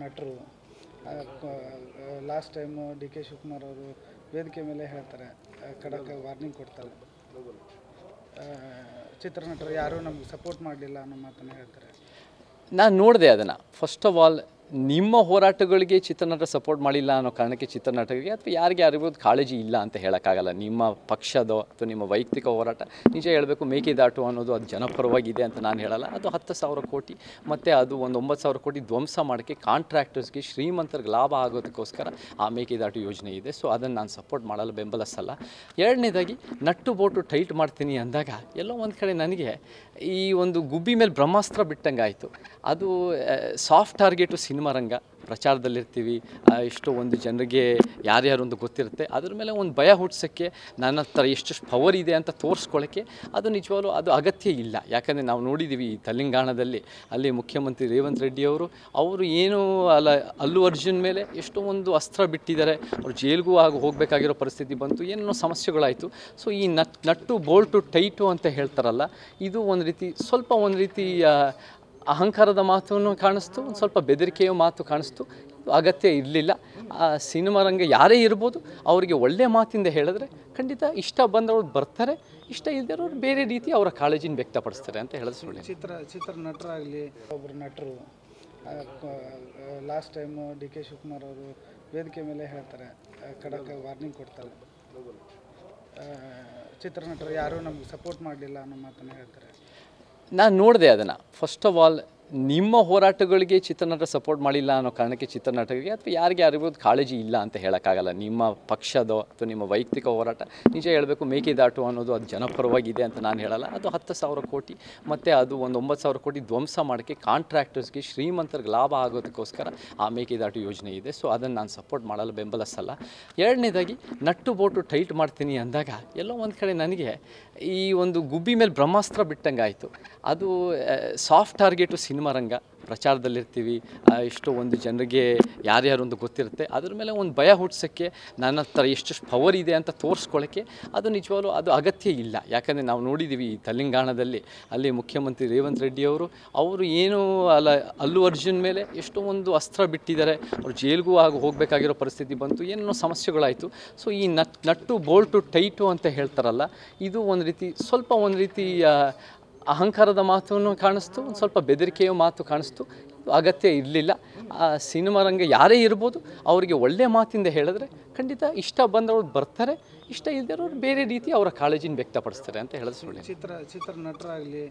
ನಟರು last time D K Shivakumar ಅವರು ವೇದಿಕೆ ಮೇಲೆ ಹೇಳ್ತಾರೆ, ಖಡಕ್ ವಾರ್ನಿಂಗ್ ಕೊಡ್ತಾರೆ. ಚಿತ್ರನಟರು ಯಾರೂ ನಮ್ಗೆ ಸಪೋರ್ಟ್ ಮಾಡಲಿಲ್ಲ ಅನ್ನೋ ಮಾತನ್ನು ಹೇಳ್ತಾರೆ. ನಾನು ನೋಡಿದೆ ಅದನ್ನು. ಫಸ್ಟ್ ಆಫ್ ಆಲ್, ನಿಮ್ಮ ಹೋರಾಟಗಳಿಗೆ ಚಿತ್ರನಟರು ಸಪೋರ್ಟ್ ಮಾಡಿಲ್ಲ ಅನ್ನೋ ಕಾರಣಕ್ಕೆ ಚಿತ್ರನಟರಿಗೆ ಅಥವಾ ಯಾರಿಗೆ ಯಾರಿಗೂ ಕಾಳಜಿ ಇಲ್ಲ ಅಂತ ಹೇಳೋಕ್ಕಾಗಲ್ಲ. ನಿಮ್ಮ ಪಕ್ಷದೋ ಅಥವಾ ನಿಮ್ಮ ವೈಯಕ್ತಿಕ ಹೋರಾಟ, ನಿಜ ಹೇಳಬೇಕು, ಮೇಕೆದಾಟು ಅನ್ನೋದು ಅದು ಜನಪರವಾಗಿದೆ ಅಂತ ನಾನು ಹೇಳಲ್ಲ. ಅದು 10,000 ಕೋಟಿ ಮತ್ತು ಅದು ಒಂದು 9,000 ಕೋಟಿ ಧ್ವಂಸ ಮಾಡೋಕ್ಕೆ ಕಾಂಟ್ರಾಕ್ಟರ್ಸ್ಗೆ, ಶ್ರೀಮಂತರಿಗೆ ಲಾಭ ಆಗೋದಕ್ಕೋಸ್ಕರ ಆ ಮೇಕೆದಾಟು ಯೋಜನೆ ಇದೆ. ಸೊ ಅದನ್ನು ನಾನು ಸಪೋರ್ಟ್ ಮಾಡಲ್ಲ, ಬೆಂಬಲಿಸಲ್ಲ. ಎರಡನೇದಾಗಿ, ನಟ್ಟು ಬೋಟು ಟೈಟ್ ಮಾಡ್ತೀನಿ ಅಂದಾಗ ಎಲ್ಲೋ ಒಂದು ಕಡೆ ನನಗೆ ಈ ಒಂದು ಗುಬ್ಬಿ ಮೇಲೆ ಬ್ರಹ್ಮಾಸ್ತ್ರ ಬಿಟ್ಟಂಗೆ ಆಯಿತು. ಅದು ಸಾಫ್ಟ್ ಟಾರ್ಗೆಟು ಸಿನಿಮಾ ರಂಗ, ಪ್ರಚಾರದಲ್ಲಿರ್ತೀವಿ, ಎಷ್ಟೋ ಒಂದು ಜನರಿಗೆ ಯಾರ್ಯಾರು ಒಂದು ಗೊತ್ತಿರುತ್ತೆ. ಅದ್ರ ಮೇಲೆ ಒಂದು ಭಯ ಹುಟ್ಟಿಸೋಕ್ಕೆ, ನನ್ನ ಹತ್ರ ಎಷ್ಟು ಪವರ್ ಇದೆ ಅಂತ ತೋರಿಸ್ಕೊಳ್ಳೋಕ್ಕೆ ಅದು ನಿಜವಾಗ್ಲೂ ಅದು ಅಗತ್ಯ ಇಲ್ಲ. ಯಾಕಂದರೆ ನಾವು ನೋಡಿದ್ದೀವಿ ಈ ತೆಲಂಗಾಣದಲ್ಲಿ, ಅಲ್ಲಿ ಮುಖ್ಯಮಂತ್ರಿ ರೇವಂತ್ ರೆಡ್ಡಿ ಅವರು ಏನೂ ಅಲ್ಲು ಅರ್ಜುನ್ ಮೇಲೆ ಎಷ್ಟೋ ಒಂದು ಅಸ್ತ್ರ ಬಿಟ್ಟಿದ್ದಾರೆ. ಅವ್ರು ಜೈಲಿಗೂ ಹೋಗಬೇಕಾಗಿರೋ ಪರಿಸ್ಥಿತಿ ಬಂತು, ಏನೇನೋ ಸಮಸ್ಯೆಗಳಾಯಿತು. ಸೊ ಈ ನಟ್ಟು ಬೋಲ್ಟು ಟೈಟು ಅಂತ ಹೇಳ್ತಾರಲ್ಲ, ಇದು ಒಂದು ರೀತಿ ಸ್ವಲ್ಪ ಒಂದು ರೀತಿ ಅಹಂಕಾರದ ಮಾತನ್ನು ಕಾಣಿಸ್ತು, ಒಂದು ಸ್ವಲ್ಪ ಬೆದರಿಕೆಯ ಮಾತು ಕಾಣಿಸ್ತು. ಅಗತ್ಯ ಇರಲಿಲ್ಲ. ಸಿನಿಮಾ ರಂಗ ಯಾರೇ ಇರ್ಬೋದು, ಅವರಿಗೆ ಒಳ್ಳೆಯ ಮಾತಿಂದ ಹೇಳಿದ್ರೆ ಖಂಡಿತ ಇಷ್ಟ ಬಂದವ್ರು ಬರ್ತಾರೆ, ಇಷ್ಟ ಇಲ್ಲದಿರೋರು ಬೇರೆ ರೀತಿ ಅವರ ಕಾಳಜಿನ ವ್ಯಕ್ತಪಡಿಸ್ತಾರೆ ಅಂತ ಹೇಳಿದ್ರೆ ಸುಳ್ಳು. ಚಿತ್ರನಟರಾಗಲಿ, ಒಬ್ಬರು ನಟರು last time D K Shivakumar ಅವರು ವೇದಿಕೆ ಮೇಲೆ ಹೇಳ್ತಾರೆ, ಖಡಕ್ ವಾರ್ನಿಂಗ್ ಕೊಡ್ತಾರೆ. ಚಿತ್ರನಟರು ಯಾರೂ ನಮ್ಗೆ ಸಪೋರ್ಟ್ ಮಾಡಲಿಲ್ಲ ಅನ್ನೋ ಮಾತನ್ನು ಹೇಳ್ತಾರೆ. ನಾನು ನೋಡಿದೆ ಅದನ್ನು. ಫಸ್ಟ್ ಆಫ್ ಆಲ್, ನಿಮ್ಮ ಹೋರಾಟಗಳಿಗೆ ಚಿತ್ರನಟರು ಸಪೋರ್ಟ್ ಮಾಡಿಲ್ಲ ಅನ್ನೋ ಕಾರಣಕ್ಕೆ ಚಿತ್ರನಟರಿಗೆ ಅಥವಾ ಯಾರಿಗೆ ಯಾರಿಗೂ ಕಾಳಜಿ ಇಲ್ಲ ಅಂತ ಹೇಳೋಕ್ಕಾಗಲ್ಲ. ನಿಮ್ಮ ಪಕ್ಷದೋ ಅಥವಾ ನಿಮ್ಮ ವೈಯಕ್ತಿಕ ಹೋರಾಟ, ನಿಜ ಹೇಳಬೇಕು, ಮೇಕೆದಾಟು ಅನ್ನೋದು ಅದು ಜನಪರವಾಗಿದೆ ಅಂತ ನಾನು ಹೇಳಲ್ಲ. ಅದು 10,000 ಕೋಟಿ ಮತ್ತು ಅದು ಒಂದು 9,000 ಕೋಟಿ ಧ್ವಂಸ ಮಾಡೋಕ್ಕೆ ಕಾಂಟ್ರಾಕ್ಟರ್ಸ್ಗೆ, ಶ್ರೀಮಂತರಿಗೆ ಲಾಭ ಆಗೋದಕ್ಕೋಸ್ಕರ ಆ ಮೇಕೆದಾಟು ಯೋಜನೆ ಇದೆ. ಸೊ ಅದನ್ನು ನಾನು ಸಪೋರ್ಟ್ ಮಾಡಲ್ಲ, ಬೆಂಬಲಿಸಲ್ಲ. ಎರಡನೇದಾಗಿ, ನಟ್ಟು ಬೋಟು ಟೈಟ್ ಮಾಡ್ತೀನಿ ಅಂದಾಗ ಎಲ್ಲೋ ಒಂದು ಕಡೆ ನನಗೆ ಈ ಒಂದು ಗುಬ್ಬಿ ಮೇಲೆ ಬ್ರಹ್ಮಾಸ್ತ್ರ ಬಿಟ್ಟಂಗೆ ಆಯಿತು. ಅದು ಸಾಫ್ಟ್ ಟಾರ್ಗೆಟು ಸಿನಿಮಾ ರಂಗ, ಪ್ರಚಾರದಲ್ಲಿರ್ತೀವಿ, ಎಷ್ಟೋ ಒಂದು ಜನರಿಗೆ ಯಾರ್ಯಾರು ಒಂದು ಗೊತ್ತಿರುತ್ತೆ. ಅದ್ರ ಮೇಲೆ ಒಂದು ಭಯ ಹುಟ್ಟಿಸೋಕ್ಕೆ, ನನ್ನ ಹತ್ರ ಎಷ್ಟು ಪವರ್ ಇದೆ ಅಂತ ತೋರಿಸ್ಕೊಳ್ಳೋಕ್ಕೆ ಅದು ನಿಜವಾಗ್ಲೂ ಅದು ಅಗತ್ಯ ಇಲ್ಲ. ಯಾಕಂದರೆ ನಾವು ನೋಡಿದ್ದೀವಿ ಈ ತೆಲಂಗಾಣದಲ್ಲಿ, ಅಲ್ಲಿ ಮುಖ್ಯಮಂತ್ರಿ ರೇವಂತ್ ರೆಡ್ಡಿ ಅವರು ಏನೂ ಅಲ್ಲು ಅರ್ಜುನ್ ಮೇಲೆ ಎಷ್ಟೋ ಒಂದು ಅಸ್ತ್ರ ಬಿಟ್ಟಿದ್ದಾರೆ. ಅವ್ರು ಜೈಲಿಗೂ ಹೋಗಬೇಕಾಗಿರೋ ಪರಿಸ್ಥಿತಿ ಬಂತು, ಏನೇನೋ ಸಮಸ್ಯೆಗಳಾಯಿತು. ಸೊ ಈ ನಟ್ಟು ಬೋಲ್ಟು ಟೈಟು ಅಂತ ಹೇಳ್ತಾರಲ್ಲ, ಇದು ಒಂದು ರೀತಿ ಸ್ವಲ್ಪ ಒಂದು ರೀತಿ ಅಹಂಕಾರದ ಮಾತನ್ನು ಕಾಣಿಸ್ತು, ಒಂದು ಸ್ವಲ್ಪ ಬೆದರಿಕೆಯ ಮಾತು ಕಾಣಿಸ್ತು. ಅಗತ್ಯ ಇರಲಿಲ್ಲ. ಸಿನಿಮಾ ರಂಗ ಯಾರೇ ಇರ್ಬೋದು, ಅವರಿಗೆ ಒಳ್ಳೆಯ ಮಾತಿಂದ ಹೇಳಿದ್ರೆ ಖಂಡಿತ ಇಷ್ಟ ಬಂದವ್ರು ಬರ್ತಾರೆ, ಇಷ್ಟ ಇಲ್ಲದಿರೋರು ಬೇರೆ ರೀತಿ ಅವರ ಕಾಳಜಿನ ವ್ಯಕ್ತಪಡಿಸ್ತಾರೆ ಅಂತ ಹೇಳಿದ್ರೆ ಸುಳ್ಳು. ಚಿತ್ರನಟರಾಗಲಿ